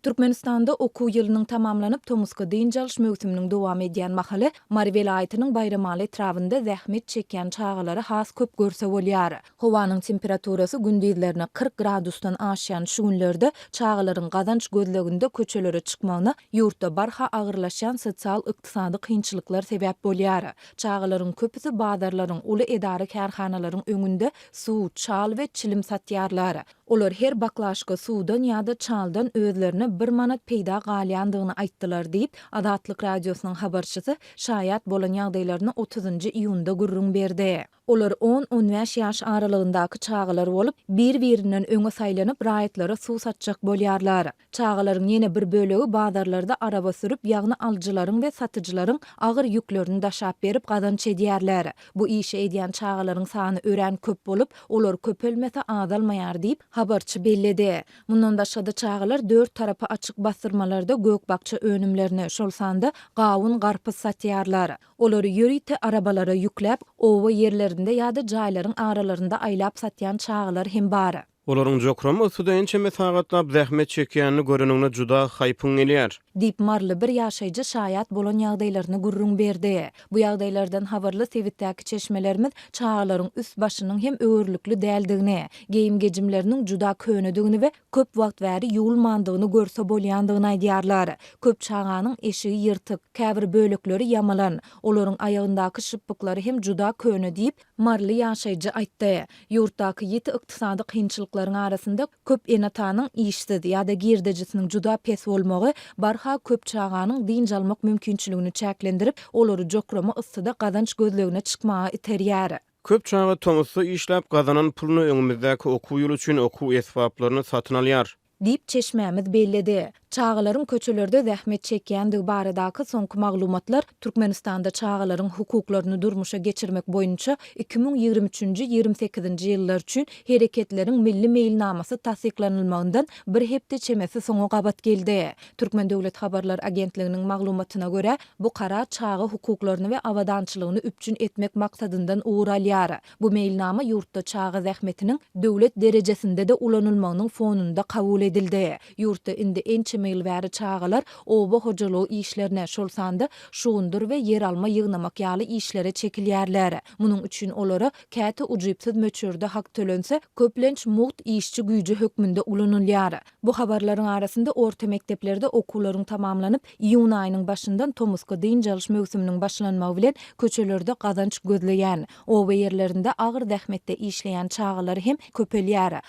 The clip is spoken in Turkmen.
Türkmenistanda okuw ýylynyň tamamlanyp Tomuska diň çalyş mögsüminiň dowam edýän mahaly Mary welaýatynyň Bayramaly etrawynda zähmet çekýän çağalary has köp görse bolýar. Howanyň temperaturasy gündizlerine 40 gradusdan aşýan şu günlerde çağalaryň gazanç gözleginde köçelere çykmagyna ýurtda barha agyrlaşan sosial ykdysady kynçylyklar sebäp bolýar. Çağalaryň köpüsi bazarlaryň uly edary kärhanalaryň öňünde suw, çal we çilim satýarlar. Olar her baklaşka suwdan ýa-da çaldan özlerine 1 manat peýda galýandygyny aýtdylar diýip Adatlyk radiosynyň habarçysy şaýat bolan ýagdaýlaryny 30-njy iýunda gurrun berdi. Olar 10-15 ýaş aralygyndaky çağalar bolup, bir-birinden öňe saýlanyp raýatlara suw satjak bolýarlar. Çağalaryň ýene bir bölegi bazarlarda araba sürüp ýagny aljylaryň we satyjylaryň agyr ýüklerini daşap berip gazanç edýärler. Bu işi edýän çağalaryň sany ören köp bolup, olar köpelmese azalmaýar diýip habarçy belledi. Mundan başga da çağalar 4 tarapy açyk bastyrmalarda gökbakça önümlerini şolsanda gawun garpys satýarlar. Olary ýörite arabalara ýükläp, owa yerlerinde ýa-da jaýlaryň aralarynda aýlap satýan çağalar hem bar. Olaryň jokramy sudaýynça mesagatlaپ zähmet çekýänini görenigine juda haýpyň gelýär. Dip marly bir ýaşaýjy şaýat bolan ýagdaýlaryny gurrun berdi. Bu ýagdaýlardan habarly Twitter'däki çeşmelerimiz çağalaryň üst başynyň hem öwürlükli däldigini, geyim gejimleriniň juda könedigini we köp wagt bäri ýuwulmandygyny görse bolýandygyny aýdýarlar. Köp çağanyň eşigi ýyrtyk, käbir bölekleri ýamalan, olaryň aýagyndaky şypyklary hem juda köne diýip marly ýaşaýjy aýtdy. Ýurtdaky ýeti ykdysady kynçylyklaryň arasynda köp enatanyň işsiz ýa-da girdejisiniň juda pes bolmagy barha köp çağanyň diň çalmak mümkinçiligini çäklendirip, olary jokramy yssyda gazanç gözlegine çykmagy iterýär. Köp çağa Tomusy işläp gazanan puluny öňümizdäki okuw ýyly üçin okuw esbaplaryny satyn alýar. Dip çeşmämiz belledi. Çağalaryň köçelerde zähmet çekýändigi baradaky soňky maglumatlar Türkmenistanda çağalaryň hukuklaryny durmuşa geçirmek boýunça 2023-nji 28-nji ýyllar üçin hereketleriň milli meýilnamasy tasdiklanylmagyndan bir hepde çemesi soňa gabat geldi. Türkmen Döwlet Habarlar Agentliginiň maglumatyna görä, bu kara çağı hukuklaryny we awadançylygyny üpçün etmek maksadyndan ugur alýar. Bu meýilnama ýurtda çağı zähmetiniň döwlet derejesinde de ulanylmagynyň fonunda kabul edildi. Ýurtda indi ençe meýil bäri çağalar oba hojalygy işlerine şolsanda şugundur we yer alma ýygnamak ýaly işlere çekilýärler. Munyň üçin olara käte ujypsyz möçürde hak tölense köplenç muht işçi güýji hökmünde ulanylýar. Bu habarlaryň arasynda orta mekteplerde okuwlaryň tamamlanyp iýun aýynyň başyndan Tomuska diň çalyş mögsüminiň başlanmagy bilen köçelerde gazanç gözleýän, oba yerlerinde agyr zähmetde işleýän çağalar hem köpelýär.